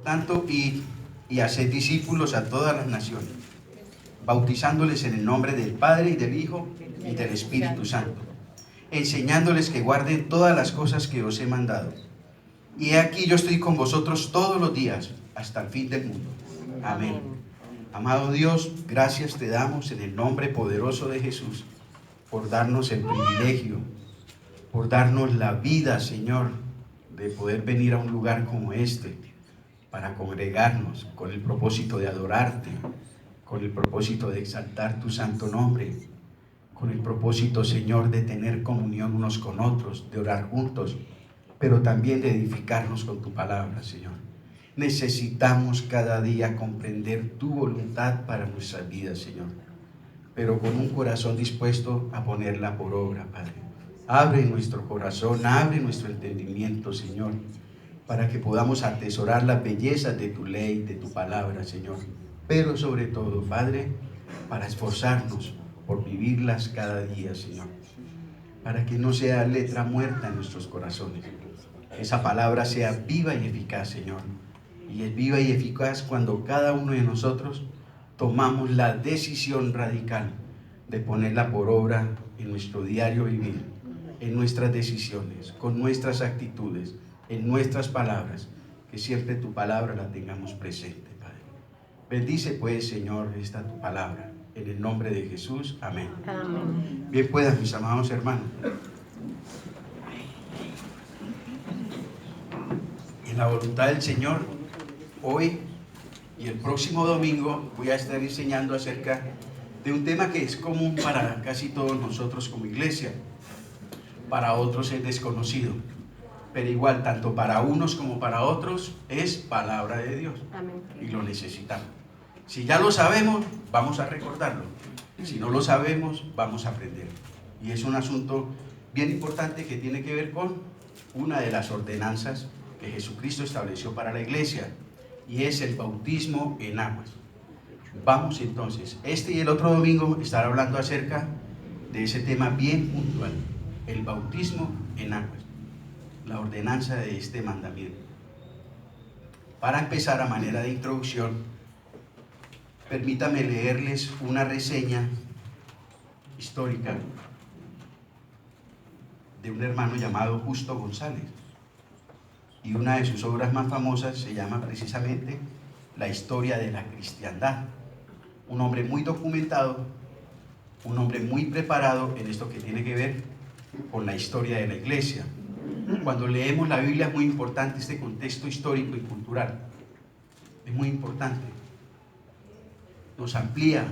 Tanto y haced discípulos a todas las naciones, bautizándoles en el nombre del Padre y del Hijo y del Espíritu Santo, enseñándoles que guarden todas las cosas que os he mandado. Y he aquí yo estoy con vosotros todos los días, hasta el fin del mundo. Amén. Amado Dios, gracias te damos en el nombre poderoso de Jesús, por darnos el privilegio, por darnos la vida, Señor, de poder venir a un lugar como este, para congregarnos con el propósito de adorarte, con el propósito de exaltar tu santo nombre, con el propósito, Señor, de tener comunión unos con otros, de orar juntos, pero también de edificarnos con tu palabra, Señor. Necesitamos cada día comprender tu voluntad para nuestras vidas, Señor, pero con un corazón dispuesto a ponerla por obra, Padre. Abre nuestro corazón, abre nuestro entendimiento, Señor, para que podamos atesorar las bellezas de tu ley, de tu palabra, Señor. Pero sobre todo, Padre, para esforzarnos por vivirlas cada día, Señor, para que no sea letra muerta en nuestros corazones. Esa palabra sea viva y eficaz, Señor. Y es viva y eficaz cuando cada uno de nosotros tomamos la decisión radical de ponerla por obra en nuestro diario vivir, en nuestras decisiones, con nuestras actitudes, en nuestras palabras, que siempre tu palabra la tengamos presente, Padre. Bendice pues, Señor, esta tu palabra, en el nombre de Jesús, amén. Amén. Bien puedan, mis amados hermanos. En la voluntad del Señor, hoy y el próximo domingo voy a estar enseñando acerca de un tema que es común para casi todos nosotros como iglesia. Para otros es desconocido, pero igual, tanto para unos como para otros, es palabra de Dios. Amén. Y lo necesitamos. Si ya lo sabemos, vamos a recordarlo. Si no lo sabemos, vamos a aprender. Y es un asunto bien importante que tiene que ver con una de las ordenanzas que Jesucristo estableció para la iglesia, y es el bautismo en aguas. Vamos entonces, este y el otro domingo, estar hablando acerca de ese tema bien puntual, el bautismo en aguas, la ordenanza de este mandamiento. Para empezar, a manera de introducción, permítame leerles una reseña histórica de un hermano llamado Justo González, y una de sus obras más famosas se llama precisamente La historia de la cristiandad. Un hombre muy documentado, un hombre muy preparado en esto que tiene que ver con la historia de la iglesia. Cuando leemos la Biblia es muy importante este contexto histórico y cultural. Es muy importante. Nos amplía,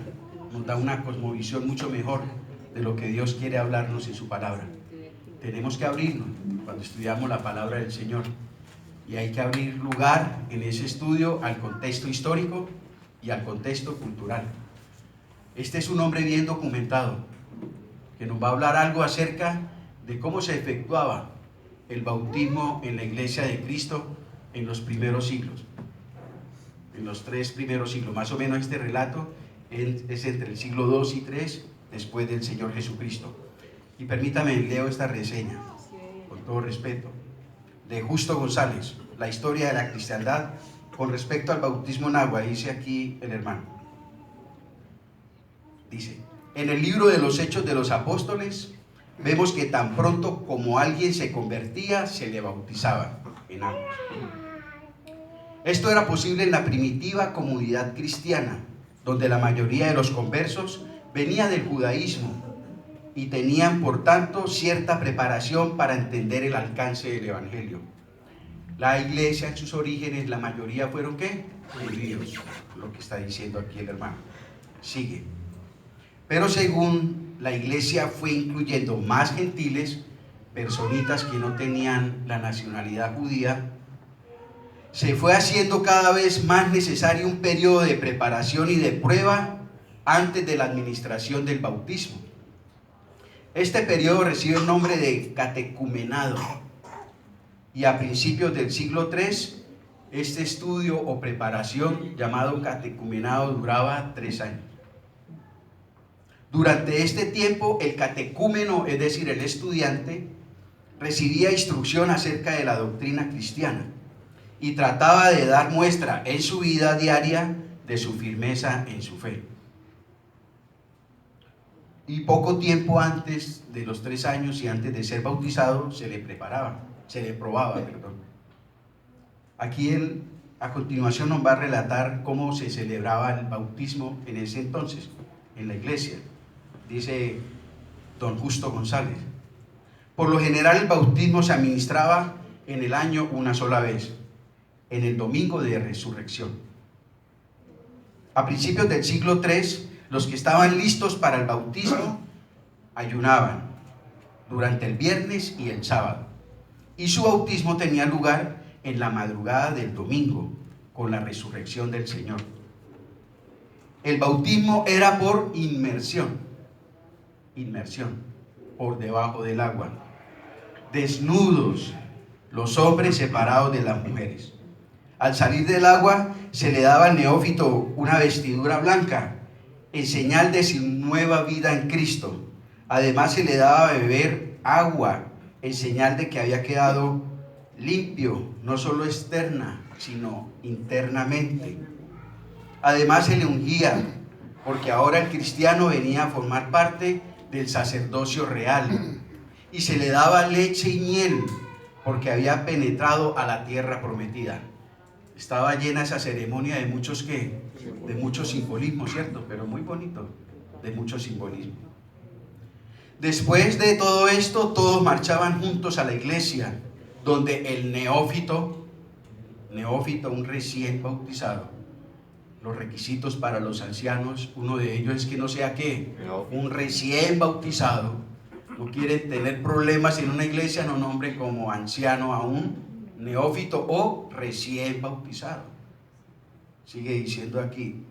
nos da una cosmovisión mucho mejor de lo que Dios quiere hablarnos en su palabra. Tenemos que abrirnos cuando estudiamos la palabra del Señor, y hay que abrir lugar en ese estudio al contexto histórico y al contexto cultural. Este es un hombre bien documentado, que nos va a hablar algo acerca de cómo se efectuaba el bautismo en la iglesia de Cristo en los primeros siglos, en los 3 primeros siglos. Más o menos este relato es entre el siglo 2 y 3 después del Señor Jesucristo. Y permítame, leo esta reseña, con todo respeto, de Justo González, La historia de la cristiandad con respecto al bautismo en agua. Dice aquí el hermano. Dice: en el libro de los Hechos de los Apóstoles vemos que tan pronto como alguien se convertía, se le bautizaba en agua. Esto era posible en la primitiva comunidad cristiana, donde la mayoría de los conversos venía del judaísmo y tenían, por tanto, cierta preparación para entender el alcance del evangelio. La iglesia en sus orígenes, la mayoría fueron ¿qué? Judíos, lo que está diciendo aquí el hermano. Sigue. Pero según la iglesia fue incluyendo más gentiles, personitas que no tenían la nacionalidad judía, se fue haciendo cada vez más necesario un periodo de preparación y de prueba antes de la administración del bautismo. Este periodo recibe el nombre de catecumenado, y a principios del siglo III, este estudio o preparación llamado catecumenado duraba 3 años. Durante este tiempo, el catecúmeno, es decir, el estudiante, recibía instrucción acerca de la doctrina cristiana y trataba de dar muestra en su vida diaria de su firmeza en su fe. Y poco tiempo antes de los 3 años y antes de ser bautizado, se le probaba. Aquí él, a continuación, nos va a relatar cómo se celebraba el bautismo en ese entonces, en la iglesia. Dice don Justo González: por lo general el bautismo se administraba en el año una sola vez, en el domingo de resurrección. A principios del siglo III, los que estaban listos para el bautismo ayunaban durante el viernes y el sábado, y su bautismo tenía lugar en la madrugada del domingo, con la resurrección del Señor. El bautismo era por inmersión, por debajo del agua, desnudos, los hombres separados de las mujeres. Al salir del agua se le daba al neófito una vestidura blanca, en señal de su nueva vida en Cristo. Además se le daba a beber agua, en señal de que había quedado limpio, no solo externa, sino internamente. Además se le ungía, porque ahora el cristiano venía a formar parte del sacerdocio real, y se le daba leche y miel, porque había penetrado a la tierra prometida. Estaba llena esa ceremonia de muchos simbolismos, ¿cierto? Pero muy bonito, de mucho simbolismo. Después de todo esto, todos marchaban juntos a la iglesia, donde el neófito, un recién bautizado, los requisitos para los ancianos, uno de ellos es que no sea ¿qué? Un recién bautizado. No quieren tener problemas en una iglesia, no nombren como anciano a un neófito o recién bautizado. Sigue diciendo aquí: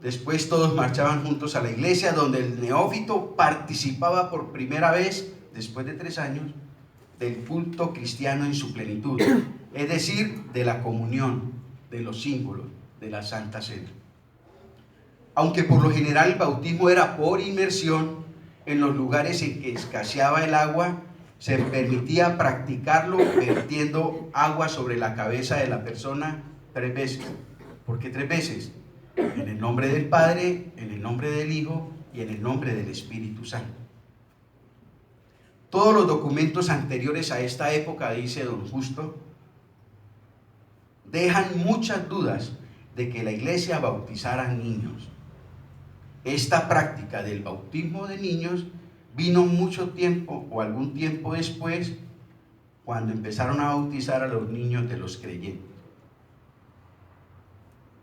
después todos marchaban juntos a la iglesia, donde el neófito participaba por primera vez, después de 3 años, del culto cristiano en su plenitud, es decir, de la comunión, de los símbolos, de la Santa Cena. Aunque por lo general el bautismo era por inmersión, en los lugares en que escaseaba el agua, se permitía practicarlo vertiendo agua sobre la cabeza de la persona 3 veces. ¿Por qué 3 veces? En el nombre del Padre, en el nombre del Hijo y en el nombre del Espíritu Santo. Todos los documentos anteriores a esta época, dice don Justo, dejan muchas dudas de que la iglesia bautizara niños. Esta práctica del bautismo de niños vino mucho tiempo o algún tiempo después, cuando empezaron a bautizar a los niños de los creyentes.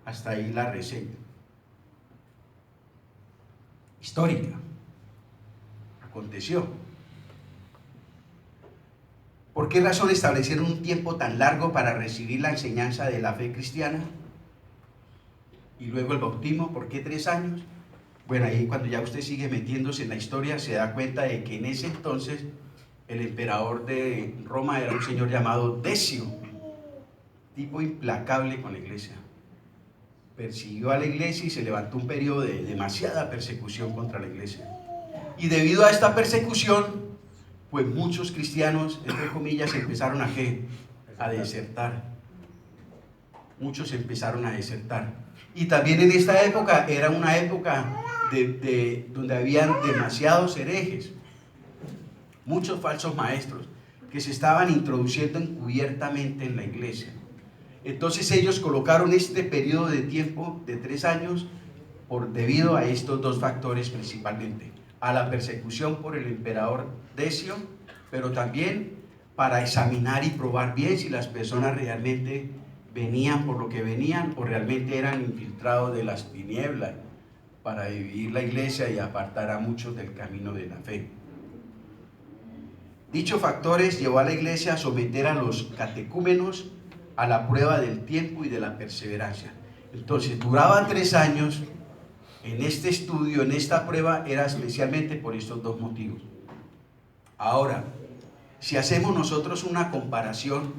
Hasta ahí la reseña histórica. Aconteció. ¿Por qué razón establecieron un tiempo tan largo para recibir la enseñanza de la fe cristiana? Y luego el bautismo, ¿por qué 3 años? Bueno, ahí cuando ya usted sigue metiéndose en la historia, se da cuenta de que en ese entonces el emperador de Roma era un señor llamado Decio, tipo implacable con la iglesia. Persiguió a la iglesia y se levantó un periodo de demasiada persecución contra la iglesia. Y debido a esta persecución, pues muchos cristianos, entre comillas, empezaron a desertar. Muchos empezaron a desertar. Y también en esta época era una época donde habían demasiados herejes, muchos falsos maestros que se estaban introduciendo encubiertamente en la iglesia. Entonces ellos colocaron este periodo de tiempo de 3 años debido a estos 2 factores principalmente: a la persecución por el emperador Decio, pero también para examinar y probar bien si las personas realmente venían por lo que venían o realmente eran infiltrados de las tinieblas para dividir la iglesia y apartar a muchos del camino de la fe. Dichos factores llevó a la iglesia a someter a los catecúmenos a la prueba del tiempo y de la perseverancia. Entonces duraba 3 años en este estudio, en esta prueba, era especialmente por estos 2 motivos. Ahora, si hacemos nosotros una comparación,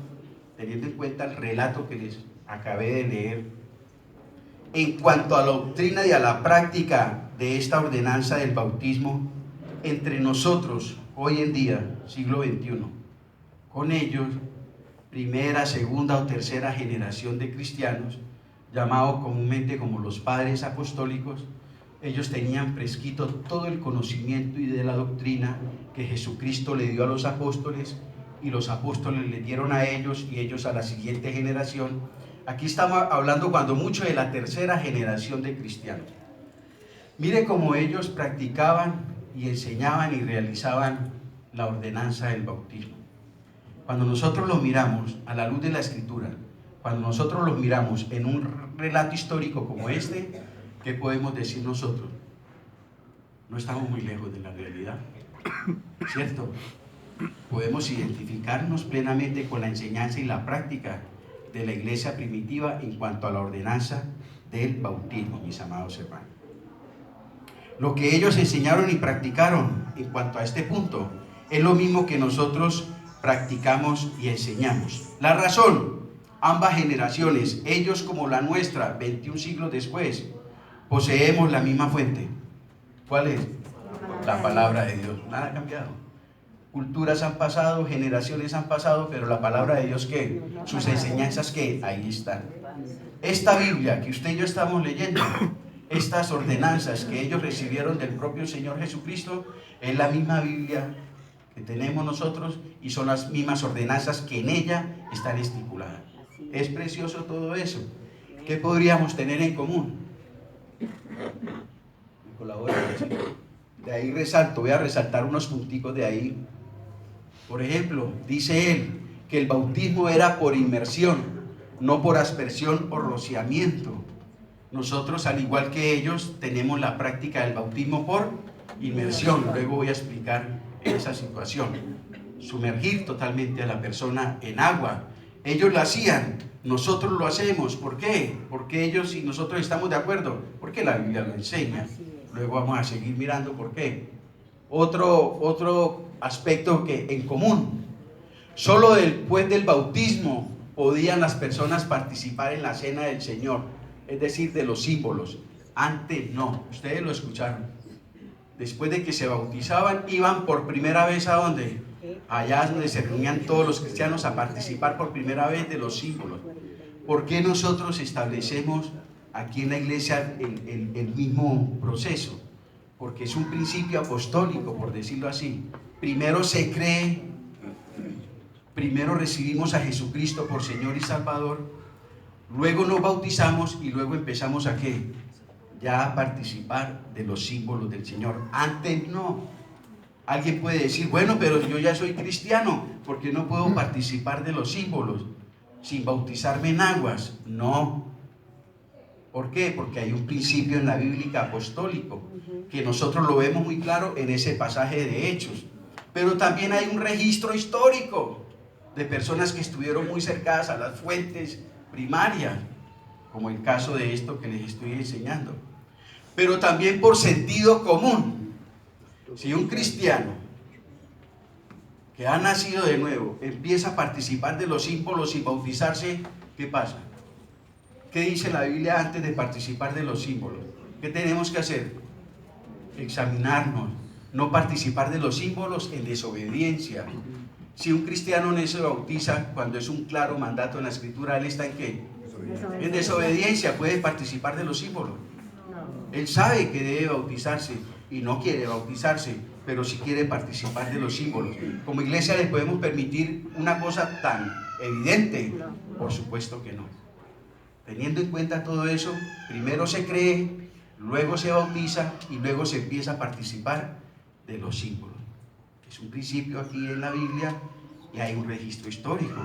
teniendo en cuenta el relato que les acabé de leer, en cuanto a la doctrina y a la práctica de esta ordenanza del bautismo, entre nosotros, hoy en día, siglo XXI, con ellos, primera, segunda o tercera generación de cristianos, llamados comúnmente como los padres apostólicos. Ellos tenían fresquito todo el conocimiento y de la doctrina que Jesucristo le dio a los apóstoles, y los apóstoles le dieron a ellos y ellos a la siguiente generación. Aquí estamos hablando cuando mucho de la tercera generación de cristianos. Mire cómo ellos practicaban y enseñaban y realizaban la ordenanza del bautismo. Cuando nosotros lo miramos a la luz de la Escritura, cuando nosotros lo miramos en un relato histórico como este, ¿qué podemos decir nosotros? No estamos muy lejos de la realidad, ¿cierto? Podemos identificarnos plenamente con la enseñanza y la práctica de la iglesia primitiva en cuanto a la ordenanza del bautismo, mis amados hermanos. Lo que ellos enseñaron y practicaron en cuanto a este punto es lo mismo que nosotros practicamos y enseñamos. La razón, ambas generaciones, ellos como la nuestra, 21 siglos después, poseemos la misma fuente. ¿Cuál es? La palabra de Dios. Nada ha cambiado. Culturas han pasado, generaciones han pasado, pero la palabra de Dios, ¿qué? Sus enseñanzas, ¿qué? Ahí están. Esta Biblia que usted y yo estamos leyendo, estas ordenanzas que ellos recibieron del propio Señor Jesucristo, es la misma Biblia que tenemos nosotros y son las mismas ordenanzas que en ella están estipuladas. Es precioso todo eso. ¿Qué podríamos tener en común? ¿Me colabora? De ahí resalto, voy a resaltar unos punticos de ahí. Por ejemplo, dice él que el bautismo era por inmersión, no por aspersión o rociamiento. Nosotros, al igual que ellos, tenemos la práctica del bautismo por inmersión. Luego voy a explicar esa situación. Sumergir totalmente a la persona en agua. Ellos lo hacían, nosotros lo hacemos. ¿Por qué? Porque ellos y nosotros estamos de acuerdo. Porque la Biblia lo enseña. Luego vamos a seguir mirando por qué. Otro aspecto que en común. Solo después del bautismo podían las personas participar en la cena del Señor, es decir, de los símbolos. Antes no. Ustedes lo escucharon. Después de que se bautizaban, iban por primera vez ¿a dónde? Allá donde se reunían todos los cristianos a participar por primera vez de los símbolos. ¿Por qué nosotros establecemos aquí en la iglesia el mismo proceso? Porque es un principio apostólico, por decirlo así. Primero se cree, primero recibimos a Jesucristo por Señor y Salvador, luego nos bautizamos y luego empezamos a ¿qué? Ya a participar de los símbolos del Señor. Antes no. Alguien puede decir, bueno, pero yo ya soy cristiano, ¿por qué no puedo participar de los símbolos sin bautizarme en aguas? No. ¿Por qué? Porque hay un principio en la Biblia apostólico, que nosotros lo vemos muy claro en ese pasaje de Hechos. Pero también hay un registro histórico de personas que estuvieron muy cercanas a las fuentes primarias, como el caso de esto que les estoy enseñando. Pero también por sentido común. Si un cristiano que ha nacido de nuevo empieza a participar de los símbolos y bautizarse, ¿qué pasa? ¿Qué dice la Biblia antes de participar de los símbolos? ¿Qué tenemos que hacer? Examinarnos, no participar de los símbolos en desobediencia. Si un cristiano no se bautiza cuando es un claro mandato en la Escritura, ¿él está en qué? En desobediencia. ¿Puede participar de los símbolos? Él sabe que debe bautizarse y no quiere bautizarse, pero sí quiere participar de los símbolos. Como iglesia, ¿le podemos permitir una cosa tan evidente? Por supuesto que no. Teniendo en cuenta todo eso, primero se cree, luego se bautiza y luego se empieza a participar de los símbolos. Es un principio aquí en la Biblia y hay un registro histórico.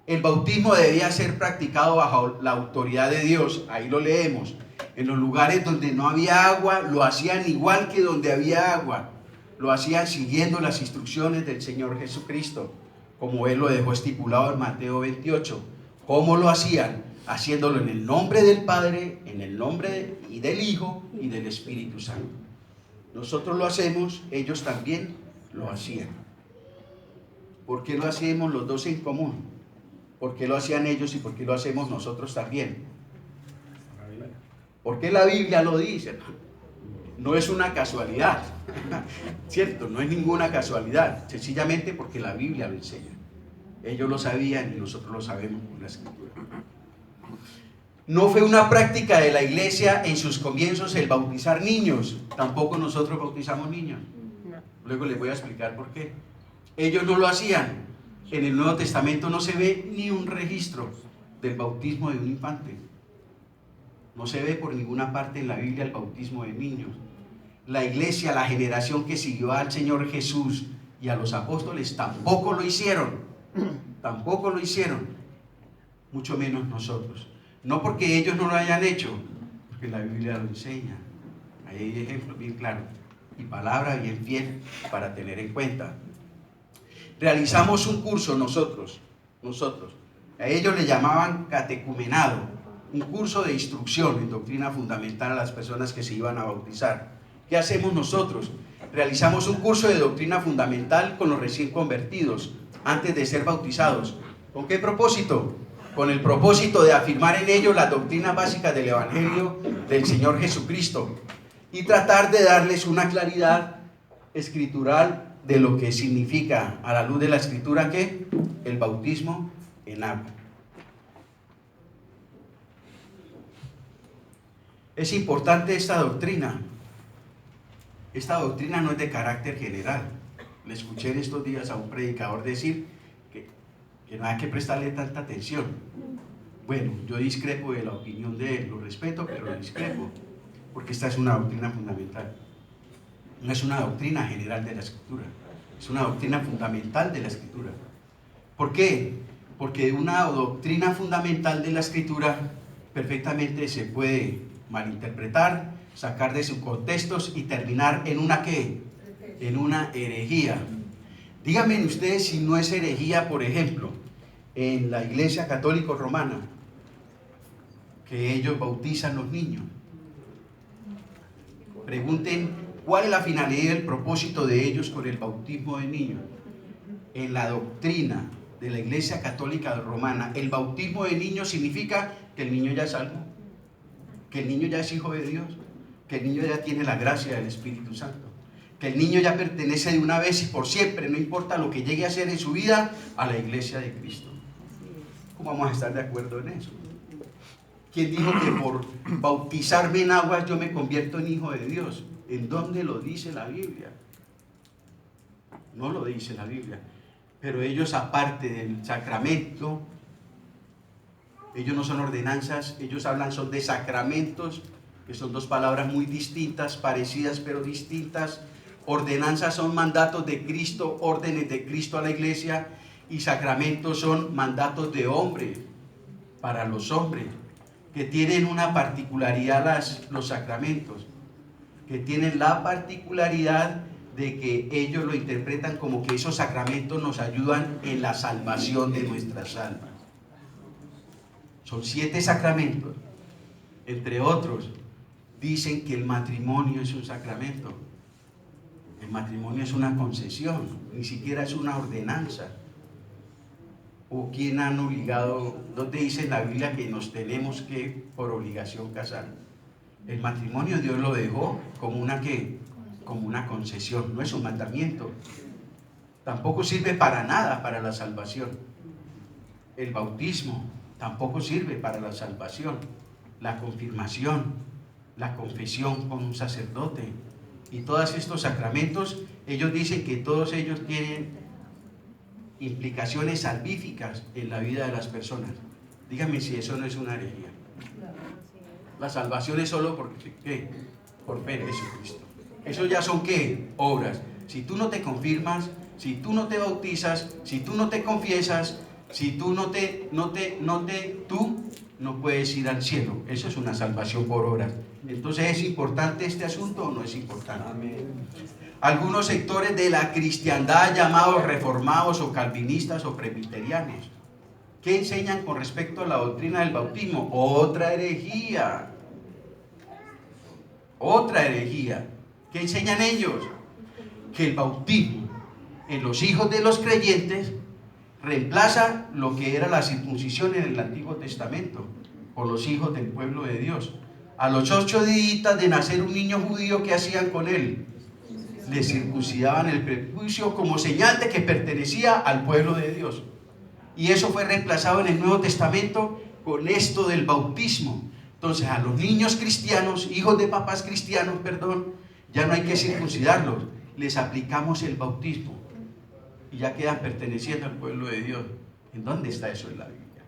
El bautismo debía ser practicado bajo la autoridad de Dios. Ahí lo leemos. En los lugares donde no había agua, lo hacían igual que donde había agua. Lo hacían siguiendo las instrucciones del Señor Jesucristo, como Él lo dejó estipulado en Mateo 28. ¿Cómo lo hacían? Haciéndolo en el nombre del Padre, en el nombre del Hijo y del Espíritu Santo. Nosotros lo hacemos, ellos también lo hacían. ¿Por qué lo hacemos los dos en común? ¿Por qué lo hacían ellos y por qué lo hacemos nosotros también? Porque la Biblia lo dice. No es una casualidad, ¿cierto? No es ninguna casualidad, sencillamente porque la Biblia lo enseña. Ellos lo sabían y nosotros lo sabemos por la Escritura. No fue una práctica de la iglesia en sus comienzos el bautizar niños. Tampoco nosotros bautizamos niños. Luego les voy a explicar por qué. Ellos no lo hacían. En el Nuevo Testamento no se ve ni un registro del bautismo de un infante. No se ve por ninguna parte en la Biblia el bautismo de niños. La iglesia, la generación que siguió al Señor Jesús y a los apóstoles, tampoco lo hicieron. Tampoco lo hicieron. Mucho menos nosotros. No porque ellos no lo hayan hecho, porque la Biblia lo enseña. Ahí hay ejemplos bien claros y palabra bien fiel para tener en cuenta. Realizamos un curso nosotros. A ellos le llamaban catecumenado, un curso de instrucción en doctrina fundamental a las personas que se iban a bautizar. ¿Qué hacemos nosotros? Realizamos un curso de doctrina fundamental con los recién convertidos, antes de ser bautizados. ¿Con qué propósito? Con el propósito de afirmar en ellos las doctrinas básicas del Evangelio del Señor Jesucristo y tratar de darles una claridad escritural de lo que significa a la luz de la Escritura que el bautismo en agua. Es importante esta doctrina. Esta doctrina no es de carácter general. Le escuché en estos días a un predicador decir que no hay que prestarle tanta atención. Bueno, yo discrepo de la opinión de él, lo respeto, pero lo discrepo, porque esta es una doctrina fundamental. No es una doctrina general de la Escritura, es una doctrina fundamental de la Escritura. ¿Por qué? Porque una doctrina fundamental de la Escritura perfectamente se puede malinterpretar, sacar de sus contextos y terminar en una ¿qué? En una herejía. Díganme ustedes si no es herejía, por ejemplo, en la Iglesia Católica Romana, que ellos bautizan los niños. Pregunten cuál es la finalidad y el propósito de ellos con el bautismo de niños. En la doctrina de la Iglesia Católica Romana, el bautismo de niños significa que el niño ya es salvo, que el niño ya es hijo de Dios, que el niño ya tiene la gracia del Espíritu Santo, que el niño ya pertenece de una vez y por siempre, no importa lo que llegue a hacer en su vida, a la iglesia de Cristo. ¿Cómo vamos a estar de acuerdo en eso? ¿Quién dijo que por bautizarme en aguas yo me convierto en hijo de Dios? ¿En dónde lo dice la Biblia? No lo dice la Biblia. Pero ellos, aparte del sacramento, ellos no son ordenanzas, ellos hablan son de sacramentos, que son dos palabras muy distintas, parecidas pero distintas. Ordenanzas son mandatos de Cristo, órdenes de Cristo a la iglesia, y sacramentos son mandatos de hombre para los hombres, que tienen una particularidad los sacramentos, que tienen la particularidad de que ellos lo interpretan como que esos sacramentos nos ayudan en la salvación de nuestras almas. Son 7 sacramentos, entre otros, dicen que el matrimonio es un sacramento. El matrimonio es una concesión, ni siquiera es una ordenanza. ¿O quién han obligado? ¿Dónde dice en la Biblia que nos tenemos que por obligación casar? El matrimonio Dios lo dejó como una ¿qué? Como una concesión, no es un mandamiento. Tampoco sirve para nada para la salvación. El bautismo tampoco sirve para la salvación. La confirmación, la confesión con un sacerdote y todos estos sacramentos, ellos dicen que todos ellos tienen implicaciones salvíficas en la vida de las personas. Díganme si eso no es una herejía. La salvación es solo porque, ¿qué? Por fe en Jesucristo. Eso ya son ¿qué? Obras. Si tú no te confirmas, si tú no te bautizas, si tú no te confiesas, si tú tú no puedes ir al cielo. Eso es una salvación por obras. Entonces, ¿es importante este asunto o no es importante? Amén. Algunos sectores de la cristiandad llamados reformados o calvinistas o presbiterianos, ¿qué enseñan con respecto a la doctrina del bautismo? Otra herejía. Otra herejía. ¿Qué enseñan ellos? Que el bautismo en los hijos de los creyentes reemplaza lo que era la circuncisión en el Antiguo Testamento por los hijos del pueblo de Dios. A los 8 días de nacer un niño judío, ¿qué hacían con él? Le circuncidaban el prepucio como señal de que pertenecía al pueblo de Dios. Y eso fue reemplazado en el Nuevo Testamento con esto del bautismo. Entonces a los niños cristianos, hijos de papás cristianos, perdón, ya no hay que circuncidarlos, les aplicamos el bautismo y ya quedan perteneciendo al pueblo de Dios. ¿En dónde está eso en la Biblia?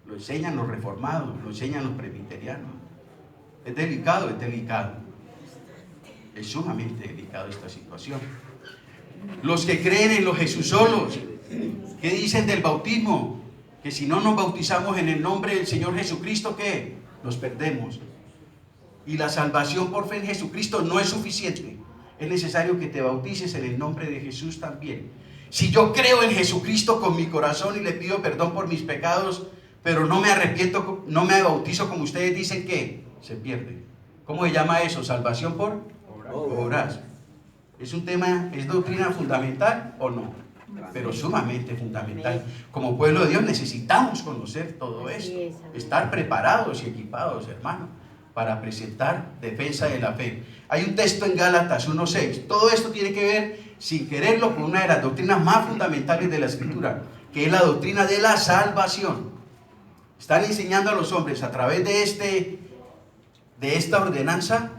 Lo enseñan los reformados, lo enseñan los presbiterianos. Es delicado, es delicado. Es sumamente delicado esta situación. Los que creen en los Jesús solos, ¿qué dicen del bautismo? Que si no nos bautizamos en el nombre del Señor Jesucristo, ¿qué? Nos perdemos. Y la salvación por fe en Jesucristo no es suficiente. Es necesario que te bautices en el nombre de Jesús también. Si yo creo en Jesucristo con mi corazón y le pido perdón por mis pecados, pero no me arrepiento, no me bautizo como ustedes dicen, que se pierde. ¿Cómo se llama eso? ¿Salvación por obras? ¿Es un tema, es doctrina fundamental o no? Pero sumamente fundamental. Como pueblo de Dios necesitamos conocer todo esto, estar preparados y equipados, hermano, para presentar defensa de la fe. Hay un texto en Gálatas 1:6. Todo esto tiene que ver, sin quererlo, con una de las doctrinas más fundamentales de la Escritura, que es la doctrina de la salvación. Están enseñando a los hombres a través de esta ordenanza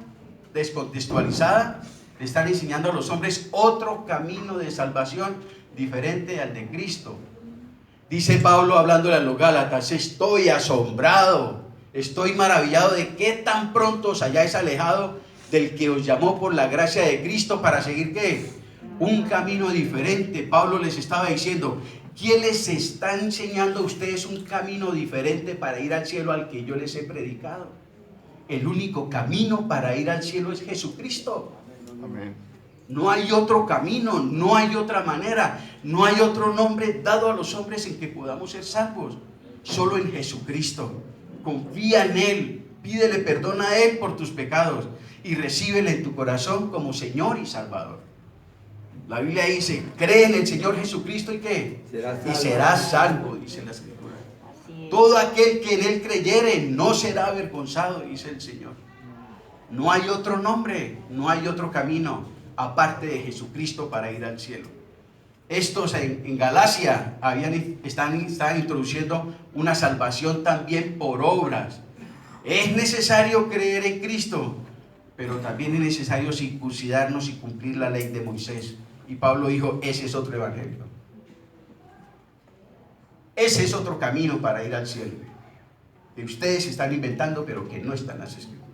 descontextualizada, le están enseñando a los hombres otro camino de salvación diferente al de Cristo. Dice Pablo hablándole a los Gálatas: estoy asombrado, estoy maravillado de que tan pronto os hayáis alejado del que os llamó por la gracia de Cristo para seguir ¿qué? Un camino diferente. Pablo les estaba diciendo: ¿quién les está enseñando a ustedes un camino diferente para ir al cielo al que yo les he predicado? El único camino para ir al cielo es Jesucristo. Amén. No hay otro camino, no hay otra manera, no hay otro nombre dado a los hombres en que podamos ser salvos. Solo en Jesucristo. Confía en Él, pídele perdón a Él por tus pecados y recíbele en tu corazón como Señor y Salvador. La Biblia dice: cree en el Señor Jesucristo y ¿qué? Y serás salvo, dice la Escritura. Todo aquel que en Él creyere no será avergonzado, dice el Señor. No hay otro nombre, no hay otro camino aparte de Jesucristo para ir al cielo. Estos en Galacia están introduciendo una salvación también por obras. Es necesario creer en Cristo, pero también es necesario circuncidarnos y cumplir la ley de Moisés. Y Pablo dijo: ese es otro evangelio. Ese es otro camino para ir al cielo, que ustedes están inventando, pero que no están en las Escrituras.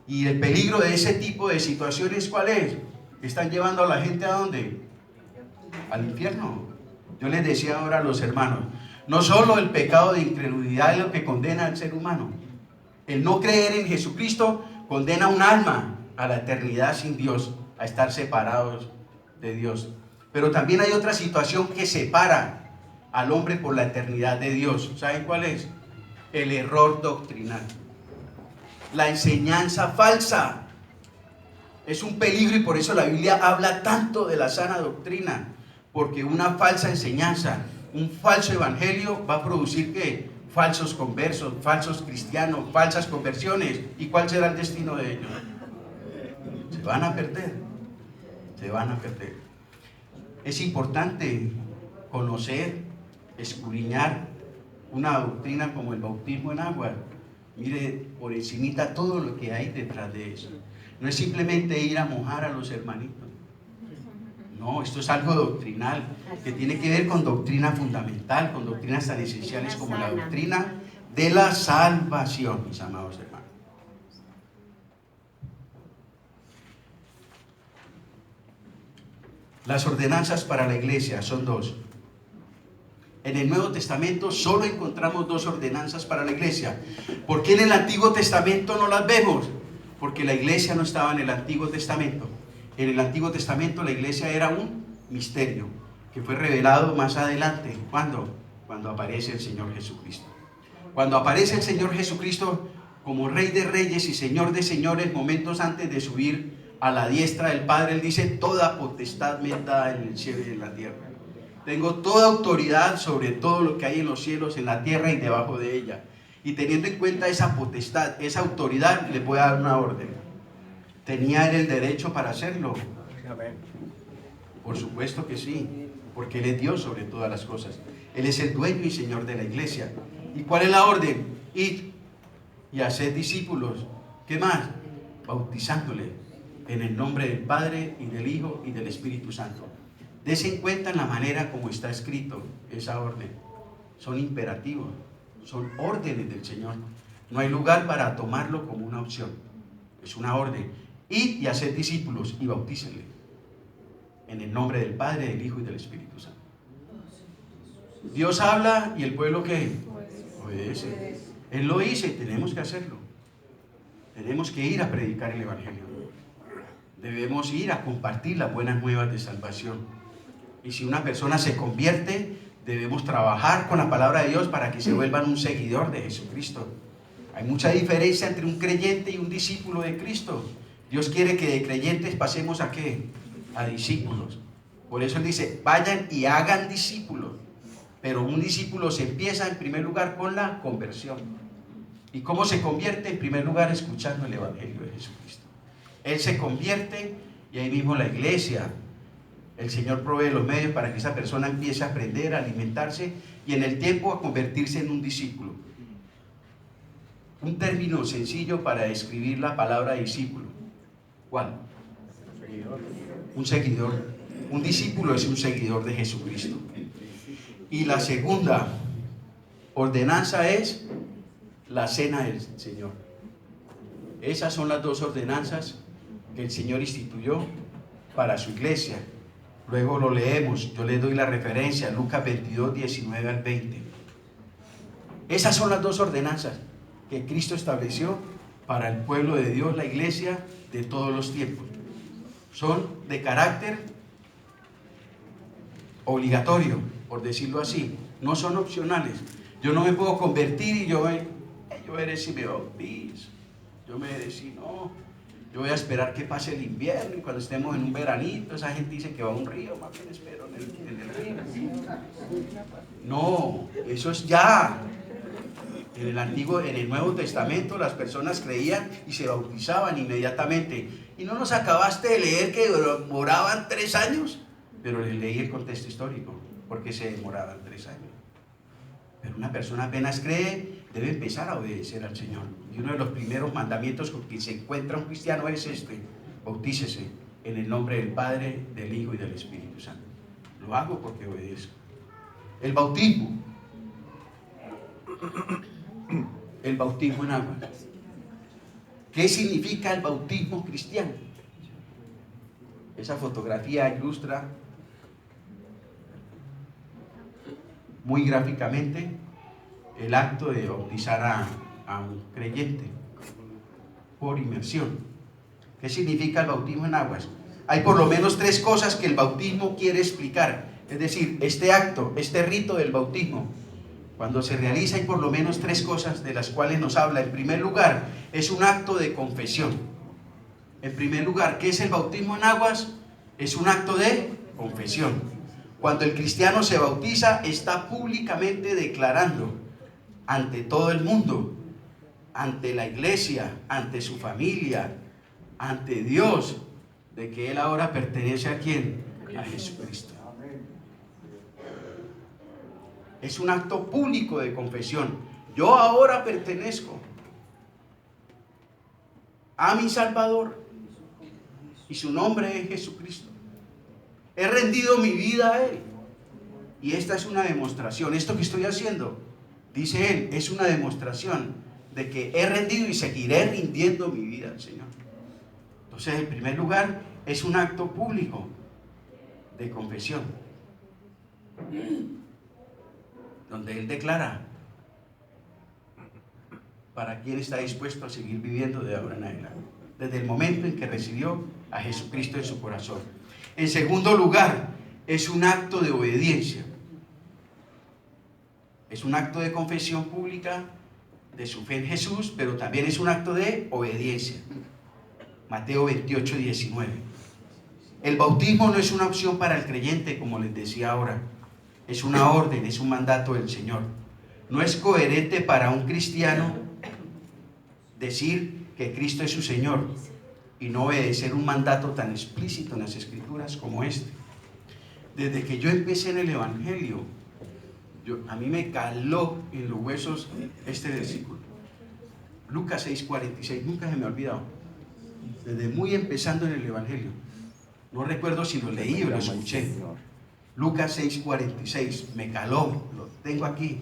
Y el peligro de ese tipo de situaciones, ¿cuál es? Están llevando a la gente ¿a dónde? Al infierno. Yo les decía ahora a los hermanos, no solo el pecado de incredulidad es lo que condena al ser humano. El no creer en Jesucristo condena a un alma a la eternidad sin Dios, a estar separados de Dios. Pero también hay otra situación que separa al hombre por la eternidad de Dios. ¿Saben cuál es? El error doctrinal. La enseñanza falsa. Es un peligro y por eso la Biblia habla tanto de la sana doctrina. Porque una falsa enseñanza, un falso evangelio va a producir ¿qué? Falsos conversos, falsos cristianos, falsas conversiones. ¿Y cuál será el destino de ellos? Se van a perder. Se van a perder. Es importante conocer, escudriñar una doctrina como el bautismo en agua. Mire por encimita todo lo que hay detrás de eso. No es simplemente ir a mojar a los hermanitos. No, esto es algo doctrinal, que tiene que ver con doctrina fundamental, con doctrinas tan esenciales como la doctrina de la salvación, mis amados hermanos. Las ordenanzas para la iglesia son dos. En el Nuevo Testamento solo encontramos dos ordenanzas para la iglesia. ¿Por qué en el Antiguo Testamento no las vemos? Porque la iglesia no estaba en el Antiguo Testamento. En el Antiguo Testamento la iglesia era un misterio que fue revelado más adelante. ¿Cuándo? Cuando aparece el Señor Jesucristo. Cuando aparece el Señor Jesucristo como Rey de Reyes y Señor de Señores, momentos antes de subir a la diestra del Padre, Él dice: toda potestad me es dada en el cielo y en la tierra. Tengo toda autoridad sobre todo lo que hay en los cielos, en la tierra y debajo de ella. Y teniendo en cuenta esa potestad, esa autoridad, le voy a dar una orden. ¿Tenía él el derecho para hacerlo? Por supuesto que sí. porque Él es Dios sobre todas las cosas. Él es el dueño y Señor de la iglesia. ¿Y cuál es la orden? Id y haced discípulos. ¿Qué más? Bautizándole en el nombre del Padre y del Hijo y del Espíritu Santo. Dese en cuenta en la manera como está escrito esa orden. Son imperativos, son órdenes del Señor. No hay lugar para tomarlo como una opción. Es una orden. Id y haced discípulos y bautícenle en el nombre del Padre, del Hijo y del Espíritu Santo. Dios habla y el pueblo ¿qué? Obedece. Él lo dice y tenemos que hacerlo. Tenemos que ir a predicar el Evangelio. Debemos ir a compartir las buenas nuevas de salvación. Y si una persona se convierte, debemos trabajar con la palabra de Dios para que se vuelvan un seguidor de Jesucristo. Hay mucha diferencia entre un creyente y un discípulo de Cristo. Dios quiere que de creyentes pasemos ¿a qué? A discípulos. Por eso Él dice, vayan y hagan discípulos. Pero un discípulo se empieza en primer lugar con la conversión. ¿Y cómo se convierte? En primer lugar escuchando el Evangelio de Jesucristo. Él se convierte y ahí mismo la iglesia, el Señor provee los medios para que esa persona empiece a aprender, a alimentarse y en el tiempo a convertirse en un discípulo. Un término sencillo para describir la palabra discípulo. ¿Cuál? Un seguidor. Un discípulo es un seguidor de Jesucristo. Y la segunda ordenanza es la cena del Señor. Esas son las dos ordenanzas que el Señor instituyó para su iglesia. Luego lo leemos, yo les doy la referencia, Lucas 22, 19 al 20. Esas son las dos ordenanzas que Cristo estableció para el pueblo de Dios, la iglesia de todos los tiempos. Son de carácter obligatorio, por decirlo así, no son opcionales. Yo no me puedo convertir y yo veré si me bautizo, yo me veré si no, yo voy a esperar que pase el invierno y cuando estemos en un veranito, esa gente dice que va a un río, más bien espero en el río. No, eso es ya. En el Nuevo Testamento las personas creían y se bautizaban inmediatamente. ¿Y no nos acabaste de leer que demoraban 3 años? Pero les leí el contexto histórico, porque se demoraban 3 años. Pero una persona apenas cree, debe empezar a obedecer al Señor. Y uno de los primeros mandamientos con que se encuentra un cristiano es este: bautícese en el nombre del Padre, del Hijo y del Espíritu Santo. Lo hago porque obedezco. El bautismo. El bautismo en agua. ¿Qué significa el bautismo cristiano? Esa fotografía ilustra muy gráficamente el acto de bautizar a un creyente por inmersión. ¿Qué significa el bautismo en aguas? Hay por lo menos 3 cosas que el bautismo quiere explicar. Es decir, este acto, este rito del bautismo, cuando se realiza, hay por lo menos 3 cosas de las cuales nos habla. En primer lugar, es un acto de confesión. En primer lugar, ¿qué es el bautismo en aguas? Es un acto de confesión. Cuando el cristiano se bautiza, está públicamente declarando ante todo el mundo, ante la iglesia, ante su familia, ante Dios, de que él ahora pertenece ¿a quién? A Jesucristo. Es un acto público de confesión. Yo ahora pertenezco a mi Salvador y su nombre es Jesucristo. He rendido mi vida a Él y esta es una demostración. Esto que estoy haciendo, dice Él, es una demostración de que he rendido y seguiré rindiendo mi vida al Señor. Entonces, en primer lugar, es un acto público de confesión, donde Él declara para quién está dispuesto a seguir viviendo de ahora en adelante, desde el momento en que recibió a Jesucristo en su corazón. En segundo lugar, es un acto de obediencia. Es un acto de confesión pública de su fe en Jesús, pero también es un acto de obediencia. Mateo 28, 19. El bautismo no es una opción para el creyente, como les decía ahora. Es una orden, es un mandato del Señor. No es coherente para un cristiano decir que Cristo es su Señor y no obedecer un mandato tan explícito en las Escrituras como este. desde que yo empecé en el Evangelio, a mí me caló en los huesos este versículo. Lucas 6:46, nunca se me ha olvidado. Desde muy empezando en el Evangelio. No recuerdo si lo leí o lo escuché. Lucas 6:46, me caló, lo tengo aquí.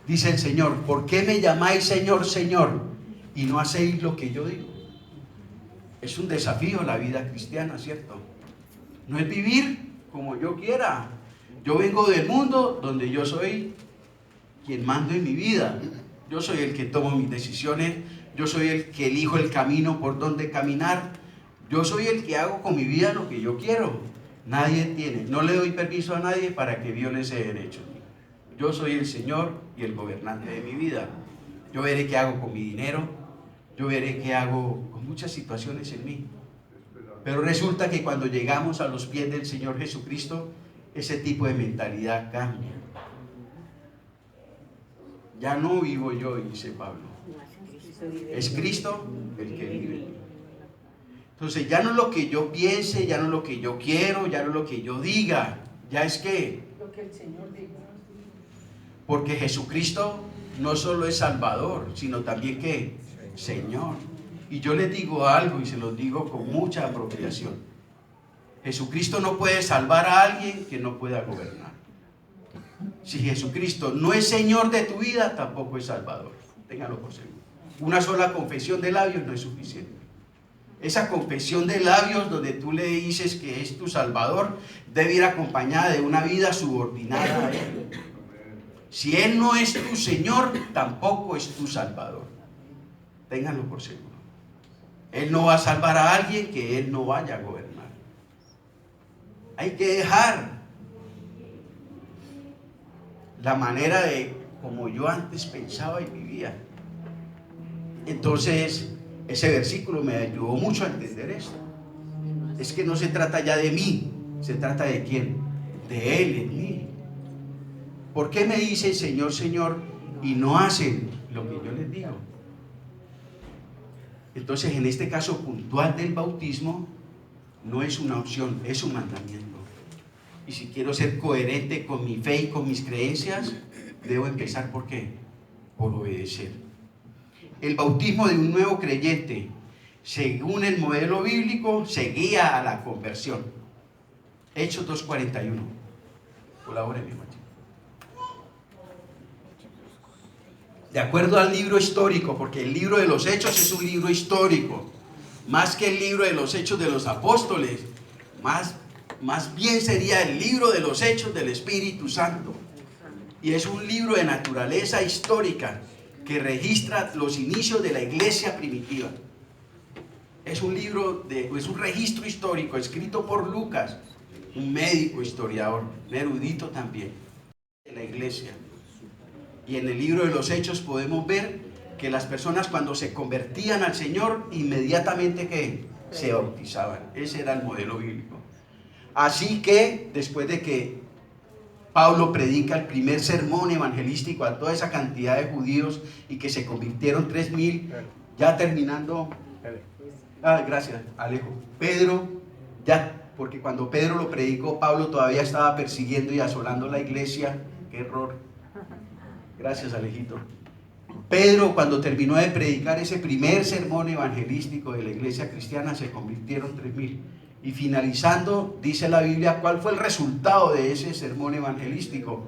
Dice el Señor: ¿por qué me llamáis Señor, Señor, y no hacéis lo que yo digo? Es un desafío la vida cristiana, ¿cierto? No es vivir como yo quiera. Yo vengo del mundo donde yo soy quien mando en mi vida. Yo soy el que tomo mis decisiones. Yo soy el que elijo el camino por donde caminar. Yo soy el que hago con mi vida lo que yo quiero. Nadie tiene, no le doy permiso a nadie para que viole ese derecho. Yo soy el Señor y el gobernante de mi vida. Yo veré qué hago con mi dinero. Yo veré qué hago con muchas situaciones en mí. Pero resulta que cuando llegamos a los pies del Señor Jesucristo, ese tipo de mentalidad cambia. Ya no vivo yo, dice Pablo. Es Cristo el que vive en mí. Entonces ya no es lo que yo piense, ya no es lo que yo quiero, ya no es lo que yo diga. Ya es que Lo que el Señor diga. Porque Jesucristo no solo es Salvador, sino también ¿qué? Señor. Y yo les digo algo y se los digo con mucha apropiación. Jesucristo no puede salvar a alguien que no pueda gobernar. Si Jesucristo no es Señor de tu vida, tampoco es Salvador. Téngalo por seguro. Una sola confesión de labios no es suficiente. Esa confesión de labios donde tú le dices que es tu Salvador debe ir acompañada de una vida subordinada a Él. Si Él no es tu Señor, tampoco es tu Salvador. Ténganlo por seguro. Él no va a salvar a alguien que Él no vaya a gobernar. Hay que dejar la manera de como yo antes pensaba y vivía. Entonces, ese versículo me ayudó mucho a entender esto. Es que no se trata ya de mí, se trata de quién, de Él en mí. ¿Por qué me dicen Señor, Señor y no hacen lo que yo les digo? Entonces, en este caso puntual del bautismo, no es una opción, es un mandamiento. Y si quiero ser coherente con mi fe y con mis creencias, debo empezar ¿por qué? Por obedecer. El bautismo de un nuevo creyente, según el modelo bíblico, se guía a la conversión. Hechos 2:41. Colabórenme, macho. De acuerdo al libro histórico, porque el libro de los Hechos es un libro histórico, más que el libro de los Hechos de los Apóstoles, más bien sería el libro de los Hechos del Espíritu Santo. Y es un libro de naturaleza histórica que registra los inicios de la iglesia primitiva. Es un registro histórico escrito por Lucas, un médico historiador, un erudito también, de la iglesia. Y en el libro de los Hechos podemos ver que las personas cuando se convertían al Señor, inmediatamente que se bautizaban. Ese era el modelo bíblico. Así que después de que Pablo predica el primer sermón evangelístico a toda esa cantidad de judíos y que se convirtieron 3,000, ya terminando, gracias Alejo, Pedro, ya, porque cuando Pedro lo predicó, Pablo todavía estaba persiguiendo y asolando la iglesia. Qué error. Gracias Alejito. Pedro, cuando terminó de predicar ese primer sermón evangelístico de la iglesia cristiana, se convirtieron 3,000. Y finalizando, dice la Biblia, ¿cuál fue el resultado de ese sermón evangelístico?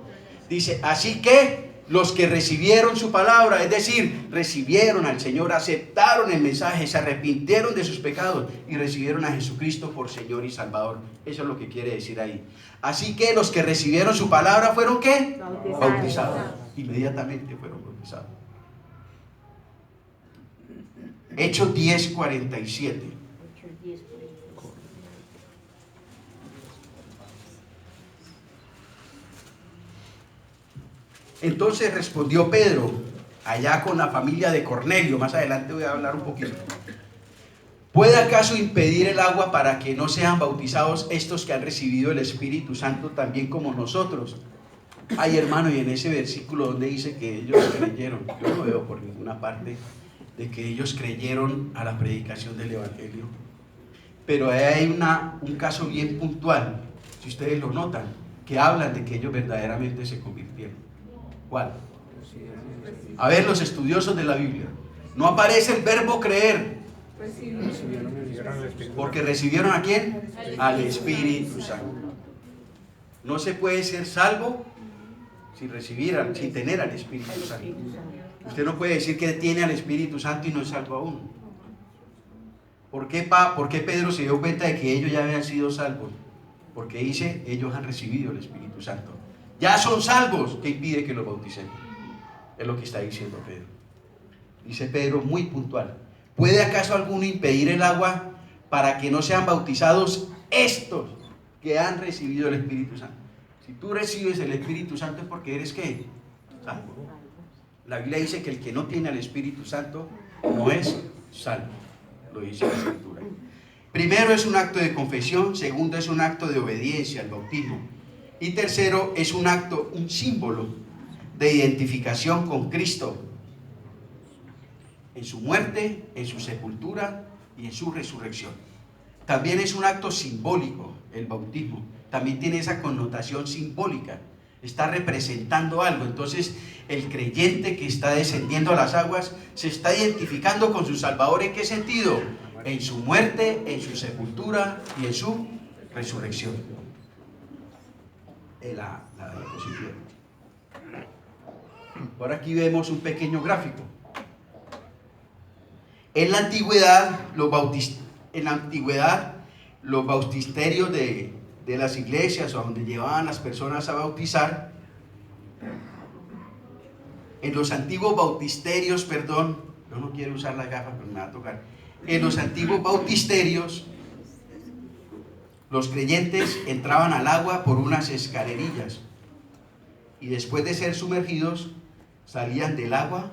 Dice, así que los que recibieron su palabra, es decir, recibieron al Señor, aceptaron el mensaje, se arrepintieron de sus pecados y recibieron a Jesucristo por Señor y Salvador. Eso es lo que quiere decir ahí. Así que los que recibieron su palabra fueron ¿qué? Bautizados. Inmediatamente fueron bautizados. Hechos 10:47. Entonces respondió Pedro, allá con la familia de Cornelio, más adelante voy a hablar un poquito. ¿Puede acaso impedir el agua para que no sean bautizados estos que han recibido el Espíritu Santo también como nosotros? Ay, hermano, y en ese versículo donde dice que ellos creyeron, yo no veo por ninguna parte de que ellos creyeron a la predicación del Evangelio. Pero hay un caso bien puntual. si ustedes lo notan, que hablan de que ellos verdaderamente se convirtieron. ¿Cuál? A ver, los estudiosos de la Biblia. No aparece el verbo creer. Porque recibieron ¿a quién? Al Espíritu Santo. No se puede ser salvo sin tener al Espíritu Santo. Usted no puede decir que tiene al Espíritu Santo y no es salvo aún. ¿Por qué Pedro se dio cuenta de que ellos ya habían sido salvos? Porque dice, ellos han recibido el Espíritu Santo. Ya son salvos. ¿Qué impide que los bauticemos? Es lo que está diciendo Pedro. Dice Pedro muy puntual. ¿Puede acaso alguno impedir el agua para que no sean bautizados estos que han recibido el Espíritu Santo? Si tú recibes el Espíritu Santo es porque eres ¿qué? Salvo. La Biblia dice que el que no tiene al Espíritu Santo no es salvo. Lo dice la Escritura. Primero es un acto de confesión, segundo es un acto de obediencia al bautismo y tercero es un acto, un símbolo de identificación con Cristo en su muerte, en su sepultura y en su resurrección. También es un acto simbólico el bautismo, también tiene esa connotación simbólica, está representando algo. Entonces el creyente que está descendiendo a las aguas se está identificando con su Salvador. ¿En qué sentido? En su muerte, en su sepultura y en su resurrección. La diapositiva. Ahora aquí vemos un pequeño gráfico. En la antigüedad, los bautisterios de las iglesias o donde llevaban las personas a bautizar, en los antiguos bautisterios, yo no quiero usar las gafas, pero me va a tocar. En los antiguos bautisterios, los creyentes entraban al agua por unas escalerillas y después de ser sumergidos, salían del agua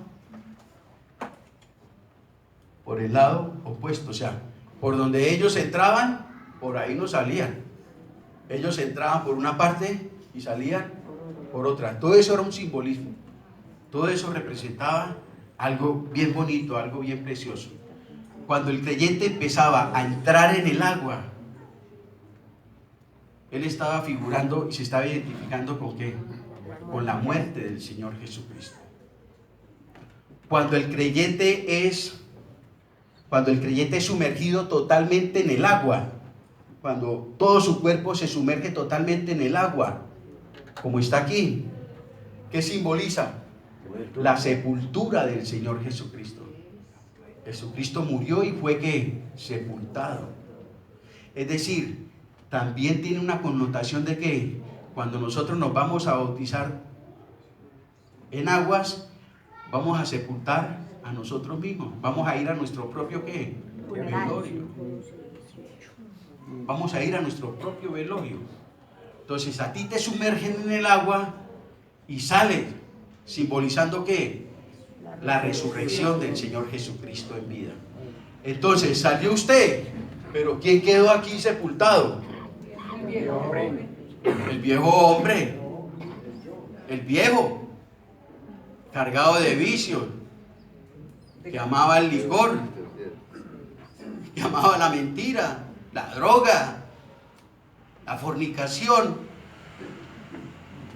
por el lado opuesto, o sea, por donde ellos entraban, por ahí no salían. Ellos entraban por una parte y salían por otra. Todo eso era un simbolismo. Todo eso representaba algo bien bonito, algo bien precioso. Cuando el creyente empezaba a entrar en el agua, él estaba figurando y se estaba identificando ¿con qué? Con la muerte del Señor Jesucristo. Cuando el creyente es sumergido totalmente en el agua, cuando todo su cuerpo se sumerge totalmente en el agua, como está aquí, ¿qué simboliza? La sepultura del Señor Jesucristo. Jesucristo murió y fue ¿qué? Sepultado. Es decir, también tiene una connotación de que cuando nosotros nos vamos a bautizar en aguas, vamos a sepultar a nosotros mismos, vamos a ir a nuestro propio ¿qué? Velorio. Vamos a ir a nuestro propio velorio. Entonces a ti te sumergen en el agua y sales, simbolizando ¿qué? La resurrección del Señor Jesucristo en vida. Entonces salió usted, pero ¿quién quedó aquí sepultado? El viejo hombre, el viejo, cargado de vicios, que amaba el licor, que amaba la mentira, la droga, la fornicación.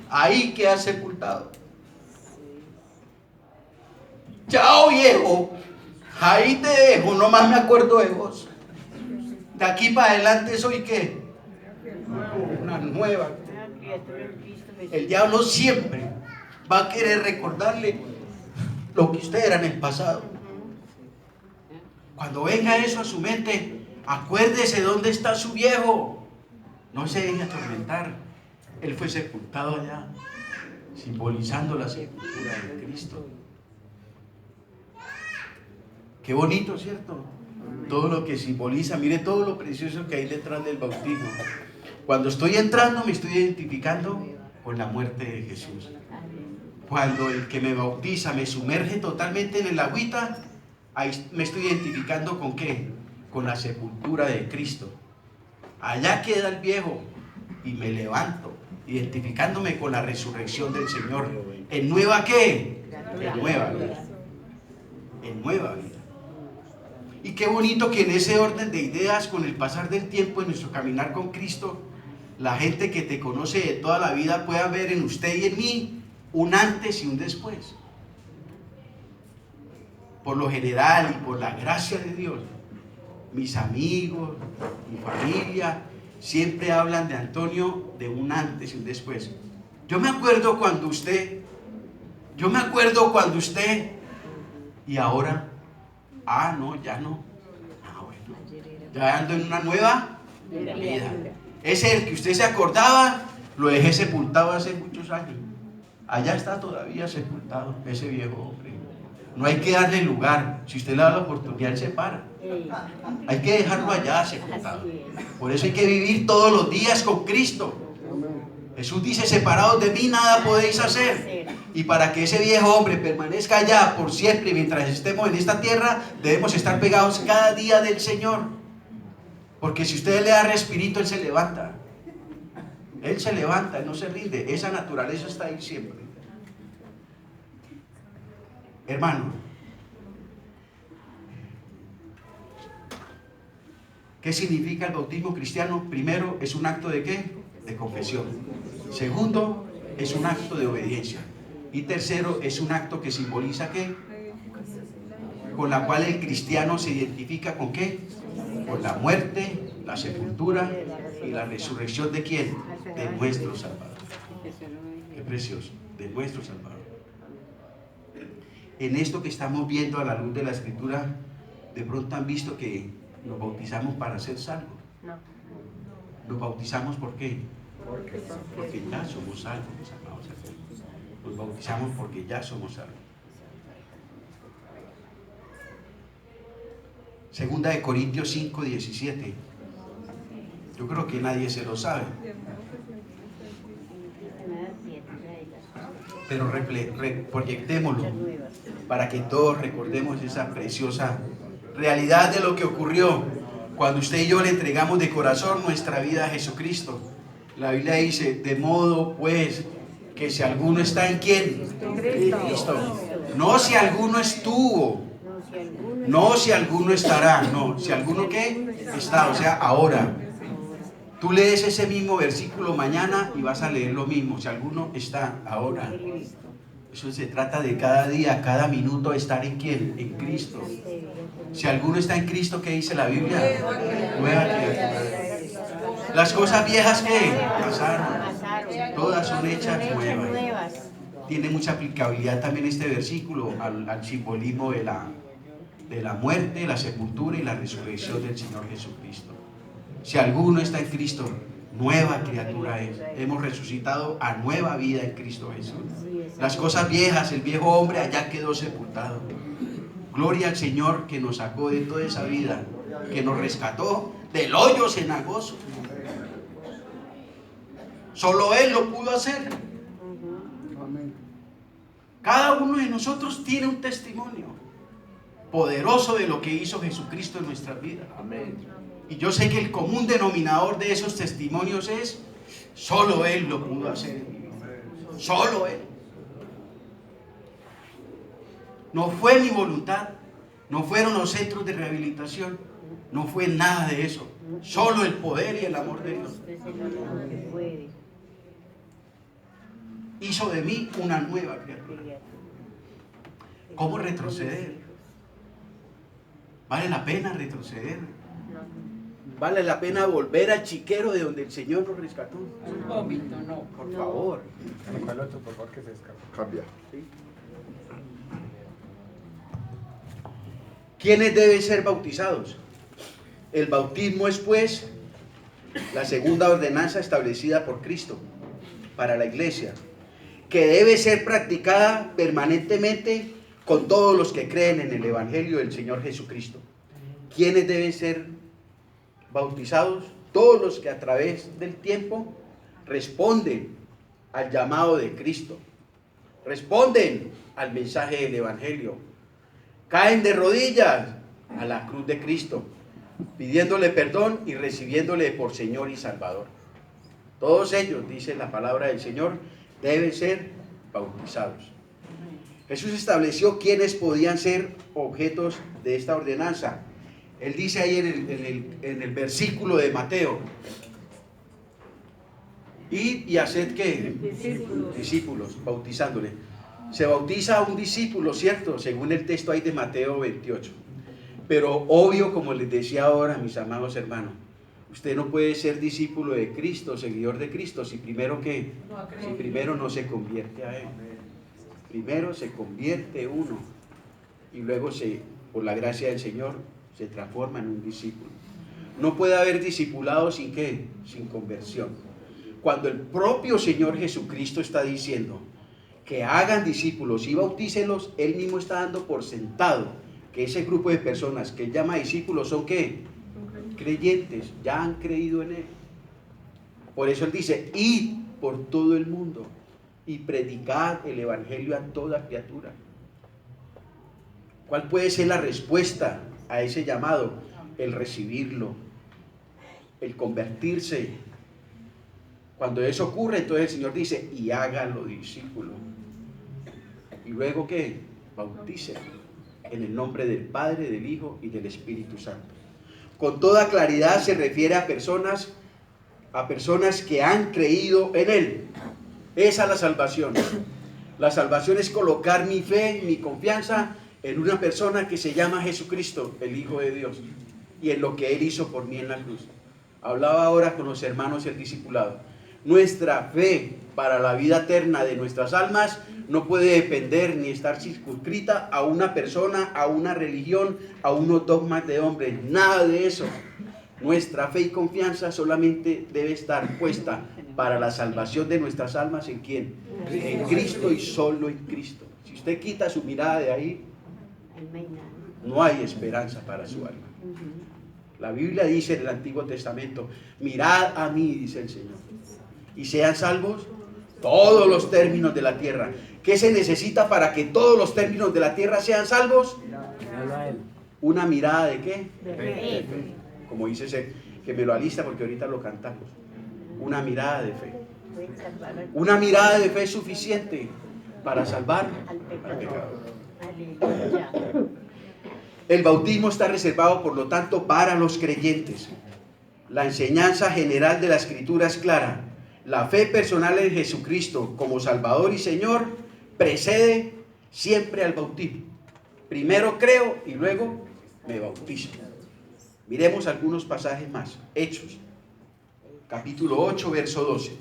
Ahí queda sepultado. Chao viejo, ahí te dejo, no más me acuerdo de vos. De aquí para adelante soy ¿qué? Una nueva. El diablo siempre va a querer recordarle lo que usted era en el pasado. Cuando venga eso a su mente, acuérdese dónde está su viejo. No se deje atormentar. Él fue sepultado allá, simbolizando la sepultura de Cristo. Qué bonito, ¿cierto? Todo lo que simboliza, mire todo lo precioso que hay detrás del bautismo. Cuando estoy entrando me estoy identificando con la muerte de Jesús. Cuando el que me bautiza me sumerge totalmente en el agüita, ahí me estoy identificando ¿con qué? Con la sepultura de Cristo. Allá queda el viejo y me levanto, identificándome con la resurrección del Señor. ¿En nueva qué? En nueva vida. En nueva vida. Y qué bonito que en ese orden de ideas, con el pasar del tiempo en nuestro caminar con Cristo, la gente que te conoce de toda la vida pueda ver en usted y en mí un antes y un después. Por lo general y por la gracia de Dios, mis amigos, mi familia, siempre hablan de Antonio de un antes y un después. Yo me acuerdo cuando usted, y ahora, no, ya no. Bueno, ya ando en una nueva vida. Ese el que usted se acordaba, lo dejé sepultado hace muchos años. Allá está todavía sepultado ese viejo hombre. No hay que darle lugar. Si usted le da la oportunidad, él se para. Hay que dejarlo allá sepultado. Por eso hay que vivir todos los días con Cristo. Jesús dice: separados de mí nada podéis hacer. Y para que ese viejo hombre permanezca allá por siempre, mientras estemos en esta tierra, debemos estar pegados cada día del Señor. Porque si usted le da respirito, Él se levanta. Él se levanta, Él no se rinde. Esa naturaleza está ahí siempre. Hermano, ¿qué significa el bautismo cristiano? Primero, es un acto de ¿qué? De confesión. Segundo, es un acto de obediencia. Y tercero, es un acto que simboliza ¿qué? Con la cual el cristiano se identifica ¿con qué? Con la muerte, la sepultura y la resurrección ¿de quién? De nuestro Salvador. Qué precioso, de nuestro Salvador. En esto que estamos viendo a la luz de la Escritura, de pronto han visto que nos bautizamos para ser salvos. Nos bautizamos ¿por qué? Porque ya somos salvos, mis amados hermanos. Nos bautizamos porque ya somos salvos. Segunda de Corintios 5:17. Yo creo que nadie se lo sabe. Pero proyectémoslo para que todos recordemos esa preciosa realidad de lo que ocurrió cuando usted y yo le entregamos de corazón nuestra vida a Jesucristo. La Biblia dice: de modo pues que si alguno está en ¿quién? Cristo. No si alguno estuvo, no si alguno estará, no, si alguno ¿qué? Está, o sea, ahora. Tú lees ese mismo versículo mañana y vas a leer lo mismo. Si alguno está ahora. Eso se trata de cada día, cada minuto estar en ¿quién? En Cristo. Si alguno está en Cristo, ¿qué dice la Biblia? Nueva criatura. Las cosas viejas ¿qué? Pasaron. Todas son hechas nuevas. Tiene mucha aplicabilidad también este versículo al simbolismo de la muerte, la sepultura y la resurrección del Señor Jesucristo. Si alguno está en Cristo, nueva criatura es. Hemos resucitado a nueva vida en Cristo Jesús. Las cosas viejas, el viejo hombre allá quedó sepultado. Gloria al Señor que nos sacó de toda esa vida, que nos rescató del hoyo cenagoso. Solo Él lo pudo hacer. Cada uno de nosotros tiene un testimonio poderoso de lo que hizo Jesucristo en nuestras vidas. Amén. Y yo sé que el común denominador de esos testimonios es: solo Él lo pudo hacer. Solo Él. No fue mi voluntad, no fueron los centros de rehabilitación, no fue nada de eso. Solo el poder y el amor de Dios hizo de mí una nueva criatura. ¿Cómo retroceder? ¿Vale la pena retroceder? ¿Vale la pena volver al chiquero de donde el Señor nos rescató? Un vómito, no. Por favor. Por favor, que se escapa. Cambia. ¿Sí? ¿Quiénes deben ser bautizados? El bautismo es pues la segunda ordenanza establecida por Cristo para la iglesia, que debe ser practicada permanentemente con todos los que creen en el Evangelio del Señor Jesucristo. ¿Quiénes deben ser bautizados? Todos los que a través del tiempo responden al llamado de Cristo, responden al mensaje del Evangelio, caen de rodillas a la cruz de Cristo, pidiéndole perdón y recibiéndole por Señor y Salvador. Todos ellos, dice la palabra del Señor, deben ser bautizados. Jesús estableció quiénes podían ser objetos de esta ordenanza. Él dice ahí en el versículo de Mateo: Id y haced ¿qué? Discípulos, bautizándole. Se bautiza a un discípulo, ¿cierto? Según el texto ahí de Mateo 28. Pero obvio, como les decía ahora, mis amados hermanos, usted no puede ser discípulo de Cristo, seguidor de Cristo, si primero ¿qué? Si primero no se convierte a Él. Primero se convierte uno y luego por la gracia del Señor, se transforma en un discípulo. No puede haber discipulado sin ¿qué? Sin conversión. Cuando el propio Señor Jesucristo está diciendo que hagan discípulos y bautícenlos, Él mismo está dando por sentado que ese grupo de personas que Él llama discípulos son ¿qué? Creyentes, ya han creído en Él. Por eso Él dice, id por todo el mundo y predicad el Evangelio a toda criatura. ¿Cuál puede ser la respuesta a ese llamado? El recibirlo, el convertirse. Cuando eso ocurre, entonces el Señor dice, y háganlo discípulo. Y luego ¿qué? Bautícenlo en el nombre del Padre, del Hijo y del Espíritu Santo. Con toda claridad se refiere a personas que han creído en Él. Esa es la salvación. La salvación es colocar mi fe, mi confianza en una persona que se llama Jesucristo, el Hijo de Dios, y en lo que Él hizo por mí en la cruz. Hablaba ahora con los hermanos del discipulado. Nuestra fe para la vida eterna de nuestras almas no puede depender ni estar circunscrita a una persona, a una religión, a unos dogmas de hombres. Nada de eso. Nuestra fe y confianza solamente debe estar puesta para la salvación de nuestras almas. ¿En quién? En Cristo y solo en Cristo. Si usted quita su mirada de ahí, no hay esperanza para su alma. La Biblia dice en el Antiguo Testamento, mirad a mí, dice el Señor, y sean salvos todos los términos de la tierra. ¿Qué se necesita para que todos los términos de la tierra sean salvos? Una mirada ¿de qué? De fe. Como dice ese, que me lo alista porque ahorita lo cantamos. Una mirada de fe. Una mirada de fe es suficiente para salvar al pecador. El bautismo está reservado, por lo tanto, para los creyentes. La enseñanza general de la Escritura es clara. La fe personal en Jesucristo como Salvador y Señor precede siempre al bautismo. Primero creo y luego me bautizo. Miremos algunos pasajes más. Hechos, capítulo 8, verso 12.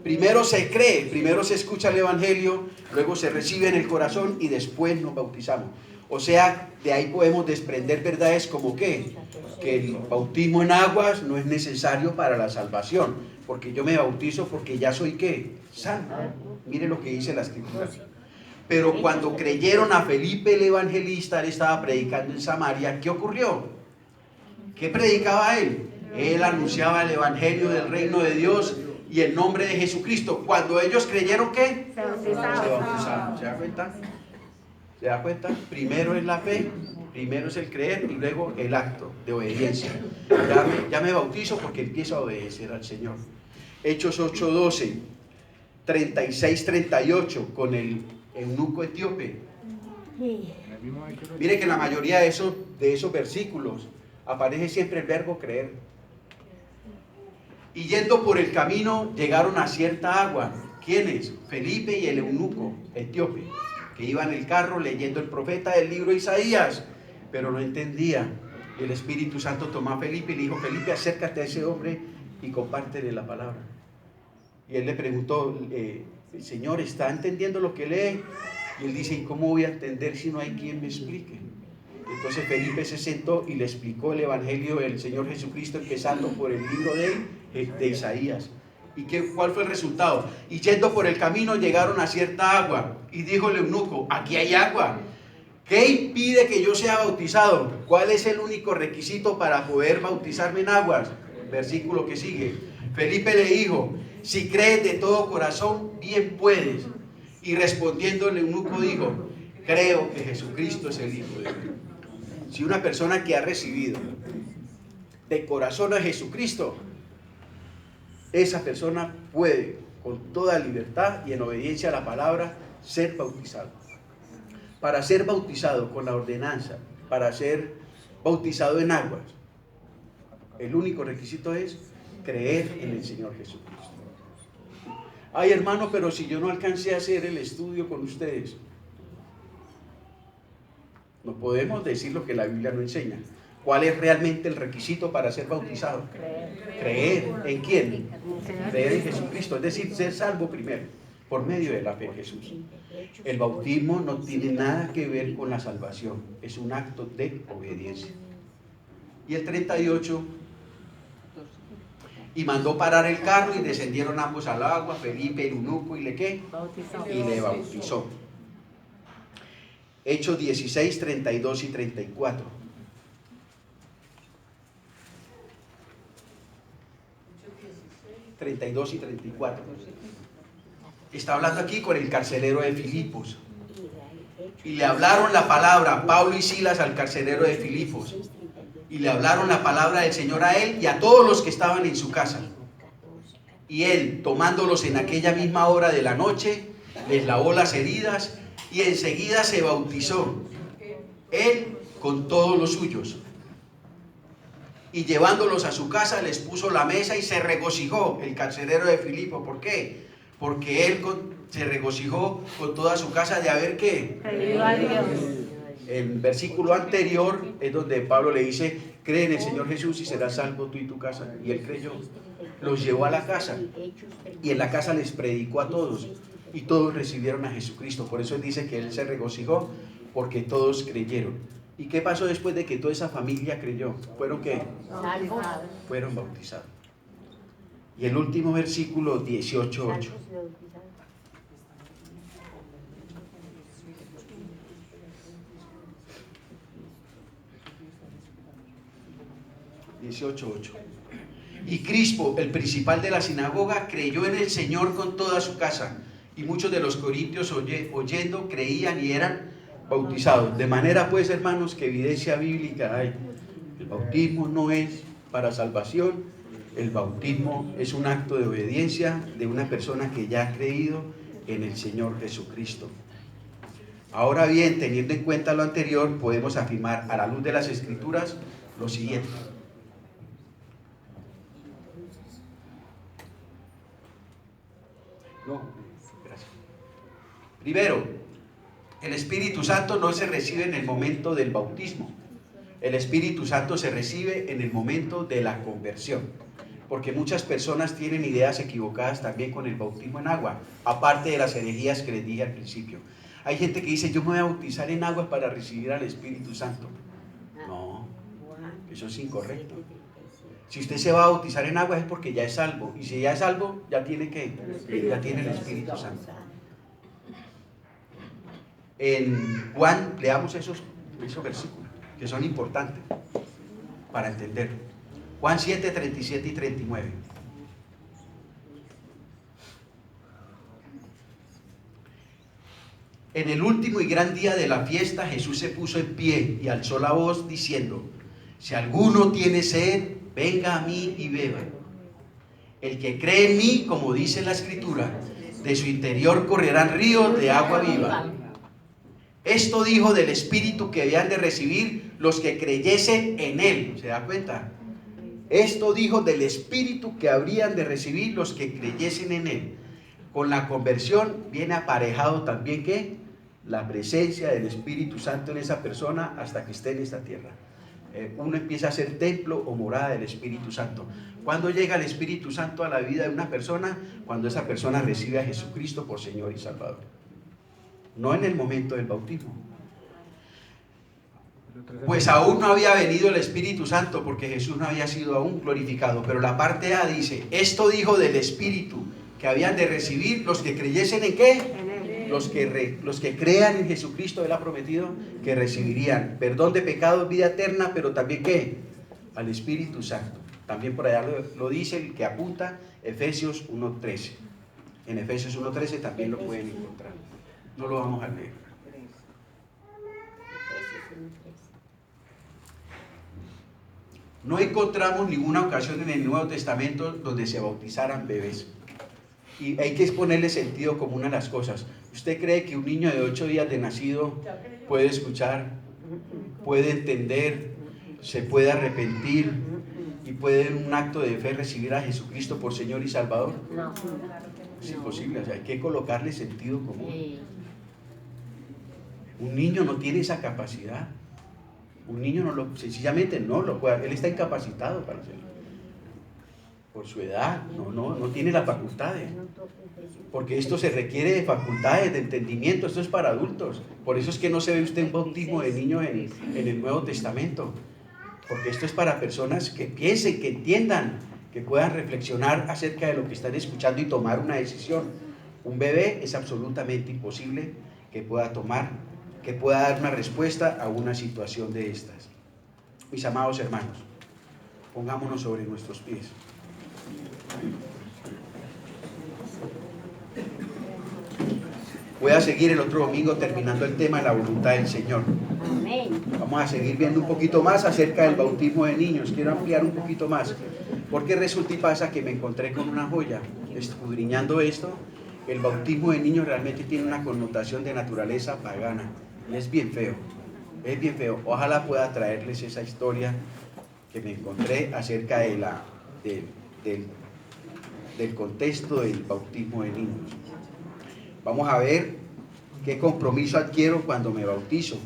Primero se cree, primero se escucha el Evangelio, luego se recibe en el corazón y después nos bautizamos. O sea, de ahí podemos desprender verdades como ¿qué? Que el bautismo en aguas no es necesario para la salvación, porque yo me bautizo porque ya soy ¿qué? Santo. Mire lo que dice la Escritura. Pero cuando creyeron a Felipe el evangelista, él estaba predicando en Samaria, ¿qué ocurrió? ¿Qué predicaba él? Él anunciaba el evangelio del reino de Dios y el nombre de Jesucristo. Cuando ellos creyeron, ¿qué? Se bautizaron. ¿Se da cuenta? ¿Se da cuenta? Primero es la fe, primero es el creer y luego el acto de obediencia. Ya me bautizo porque empiezo a obedecer al Señor. Hechos 8:12, 36-38 con el eunuco etíope. Mire que en la mayoría de esos versículos aparece siempre el verbo creer. Y yendo por el camino llegaron a cierta agua. ¿Quiénes? Felipe y el eunuco etíope, que iba en el carro leyendo el profeta del libro de Isaías, pero no entendía. Y el Espíritu Santo tomó a Felipe y le dijo: Felipe, acércate a ese hombre y compártele la palabra. Y él le preguntó: Señor, ¿está entendiendo lo que lee? Y él dice: ¿y cómo voy a entender si no hay quien me explique? Entonces Felipe se sentó y le explicó el evangelio del Señor Jesucristo, empezando por el libro de Isaías. ¿Y cuál fue el resultado? Y yendo por el camino llegaron a cierta agua, y dijo el eunuco: aquí hay agua. ¿Qué impide que yo sea bautizado? ¿Cuál es el único requisito para poder bautizarme en aguas? Versículo que sigue. Felipe le dijo: si crees de todo corazón, bien puedes. Y respondiendo el eunuco dijo: creo que Jesucristo es el Hijo de Dios. Si una persona que ha recibido de corazón a Jesucristo, esa persona puede, con toda libertad y en obediencia a la palabra, ser bautizado. Para ser bautizado con la ordenanza, para ser bautizado en aguas, el único requisito es creer en el Señor Jesucristo. Ay, hermano, pero si yo no alcancé a hacer el estudio con ustedes. No podemos decir lo que la Biblia no enseña. ¿Cuál es realmente el requisito para ser bautizado? Creer. ¿En quién? Creer en Jesucristo, es decir, ser salvo primero, por medio de la fe en Jesús. El bautismo no tiene nada que ver con la salvación, es un acto de obediencia. Y el 38, y mandó parar el carro y descendieron ambos al agua, Felipe, el eunuco, y le ¿qué? Y le bautizó. Hechos 16, 32 y 34. Y 34. Está hablando aquí con el carcelero de Filipos. Y le hablaron la palabra, Pablo y Silas, al carcelero de Filipos. Y le hablaron la palabra del Señor a él y a todos los que estaban en su casa. Y él, tomándolos en aquella misma hora de la noche, les lavó las heridas y enseguida se bautizó, él con todos los suyos. Y llevándolos a su casa les puso la mesa y se regocijó el carcelero de Filipo. ¿Por qué? Porque él se regocijó con toda su casa de haber ¿qué? Creído a Dios. El versículo anterior es donde Pablo le dice, cree en el Señor Jesús y serás salvo tú y tu casa. Y él creyó. Los llevó a la casa y en la casa les predicó a todos y todos recibieron a Jesucristo. Por eso él dice que él se regocijó porque todos creyeron. ¿Y qué pasó después de que toda esa familia creyó? ¿Fueron qué? Fueron bautizados. Y el último versículo 18:8. 18:8. Y Crispo, el principal de la sinagoga, creyó en el Señor con toda su casa. Y muchos de los corintios oyendo creían y eran bautizados. De manera pues, hermanos, que evidencia bíblica hay. El bautismo no es para salvación. El bautismo es un acto de obediencia de una persona que ya ha creído en el Señor Jesucristo. Ahora bien, teniendo en cuenta lo anterior, podemos afirmar a la luz de las Escrituras lo siguiente. No, gracias. Primero, el Espíritu Santo no se recibe en el momento del bautismo. El Espíritu Santo se recibe en el momento de la conversión. Porque muchas personas tienen ideas equivocadas también con el bautismo en agua, aparte de las herejías que les dije al principio. Hay gente que dice, yo me voy a bautizar en agua para recibir al Espíritu Santo. No, eso es incorrecto. Si usted se va a bautizar en agua es porque ya es salvo. Y si ya es salvo, ya tiene ¿qué? Ya tiene el Espíritu Santo. En Juan, leamos esos versículos que son importantes para entenderlo. Juan 7, 37 y 39. En el último y gran día de la fiesta, Jesús se puso en pie y alzó la voz diciendo, si alguno tiene sed, venga a mí y beba. El que cree en mí, como dice la Escritura, de su interior correrán ríos de agua viva. Esto dijo del Espíritu que habían de recibir los que creyesen en Él. ¿Se da cuenta? Esto dijo del Espíritu que habrían de recibir los que creyesen en Él. Con la conversión viene aparejado también ¿qué? La presencia del Espíritu Santo en esa persona hasta que esté en esta tierra. Uno empieza a ser templo o morada del Espíritu Santo. ¿Cuándo llega el Espíritu Santo a la vida de una persona? Cuando esa persona recibe a Jesucristo por Señor y Salvador. No en el momento del bautismo. Pues aún no había venido el Espíritu Santo porque Jesús no había sido aún glorificado. Pero la parte A dice, esto dijo del Espíritu que habían de recibir los que creyesen en ¿qué? Los que crean en Jesucristo. Él ha prometido que recibirían perdón de pecados, vida eterna, pero también ¿qué? Al Espíritu Santo. También por allá lo dice el que apunta Efesios 1:13. En Efesios 1:13 también lo pueden encontrar. No lo vamos a leer. No encontramos ninguna ocasión en el Nuevo Testamento donde se bautizaran bebés. Y hay que ponerle sentido común a las cosas. ¿Usted cree que un niño de 8 días de nacido puede escuchar, puede entender, se puede arrepentir y puede en un acto de fe recibir a Jesucristo por Señor y Salvador? No. Es imposible, o sea, hay que colocarle sentido común. Un niño no tiene esa capacidad. Un niño sencillamente no lo puede, él está incapacitado para hacerlo. Por su edad, no tiene las facultades. Porque esto se requiere de facultades, de entendimiento, esto es para adultos. Por eso es que no se ve usted un bautismo de niño en el Nuevo Testamento. Porque esto es para personas que piensen, que entiendan, que puedan reflexionar acerca de lo que están escuchando y tomar una decisión. Un bebé es absolutamente imposible que pueda dar una respuesta a una situación de estas. Mis amados hermanos, pongámonos sobre nuestros pies. Voy a seguir el otro domingo terminando el tema de la voluntad del Señor. Vamos a seguir viendo un poquito más acerca del bautismo de niños. Quiero ampliar un poquito más, porque resulta y pasa que me encontré con una joya. Escudriñando esto, el bautismo de niños realmente tiene una connotación de naturaleza pagana. Y es bien feo, es bien feo. Ojalá pueda traerles esa historia que me encontré acerca de del contexto del bautismo de niños. Vamos a ver qué compromiso adquiero cuando me bautizo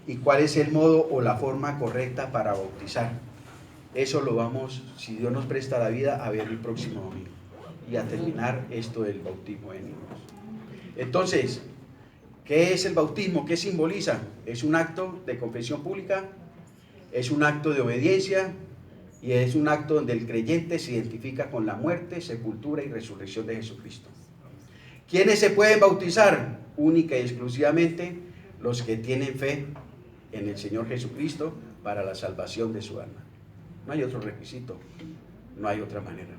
y cuál es el modo o la forma correcta para bautizar. Eso lo vamos, si Dios nos presta la vida, a ver el próximo domingo y a terminar esto del bautismo de niños. Entonces, ¿qué es el bautismo? ¿Qué simboliza? Es un acto de confesión pública, es un acto de obediencia y es un acto donde el creyente se identifica con la muerte, sepultura y resurrección de Jesucristo. ¿Quiénes se pueden bautizar? Única y exclusivamente los que tienen fe en el Señor Jesucristo para la salvación de su alma. No hay otro requisito, no hay otra manera.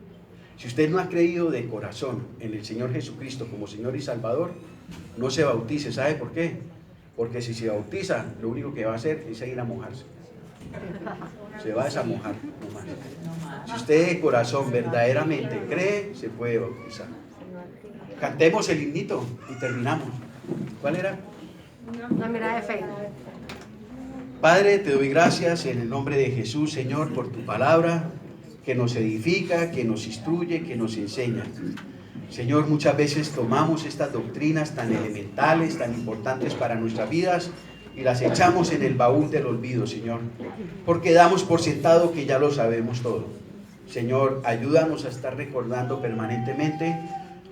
Si usted no ha creído de corazón en el Señor Jesucristo como Señor y Salvador, no se bautice. ¿Sabe por qué? Porque si se bautiza, lo único que va a hacer es ir a mojarse. Se va a desamojar nomás. Si usted de corazón verdaderamente cree, se puede bautizar. Cantemos el himnito y terminamos. ¿Cuál era? Una mirada de fe. Padre, te doy gracias en el nombre de Jesús, Señor, por tu palabra que nos edifica, que nos instruye, que nos enseña. Señor, muchas veces tomamos estas doctrinas tan elementales, tan importantes para nuestras vidas y las echamos en el baúl del olvido, Señor, porque damos por sentado que ya lo sabemos todo. Señor, ayúdanos a estar recordando permanentemente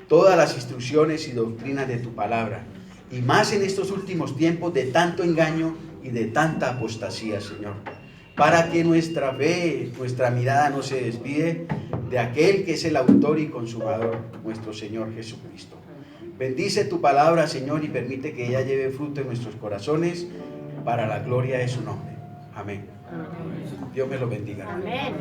todas las instrucciones y doctrinas de tu palabra, y más en estos últimos tiempos de tanto engaño y de tanta apostasía, Señor, para que nuestra fe, nuestra mirada no se desvíe de aquel que es el autor y consumador, nuestro Señor Jesucristo. Bendice tu palabra, Señor, y permite que ella lleve fruto en nuestros corazones para la gloria de su nombre. Amén. Dios me lo bendiga. Amén.